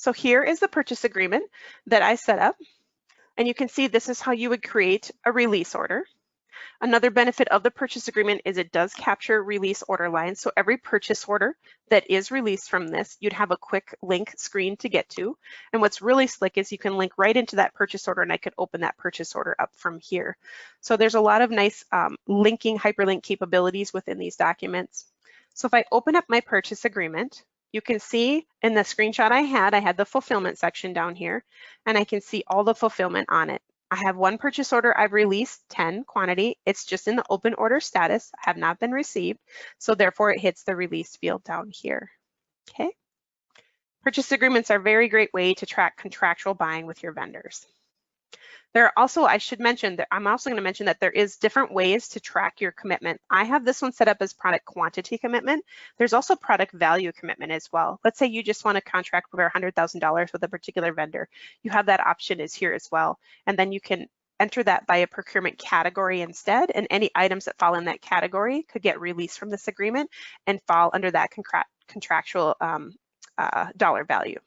So here is the purchase agreement that I set up. And you can see this is how you would create a release order. Another benefit of the purchase agreement is it does capture release order lines. So every purchase order that is released from this, you'd have a quick link screen to get to. And what's really slick is you can link right into that purchase order, and I could open that purchase order up from here. So there's a lot of nice linking hyperlink capabilities within these documents. So if I open up my purchase agreement, you can see in the screenshot I had the fulfillment section down here, and I can see all the fulfillment on it. I have one purchase order I've released, 10 quantity. It's just in the open order status, have not been received. So therefore it hits the release field down here, okay? Purchase agreements are a very great way to track contractual buying with your vendors. There are also, I should mention that I'm also going to mention that there is different ways to track your commitment. I have this one set up as product quantity commitment. There's also product value commitment as well. Let's say you just want to contract for $100,000 with a particular vendor. You have that option is here as well. And then you can enter that by a procurement category instead, and any items that fall in that category could get released from this agreement and fall under that contractual dollar value.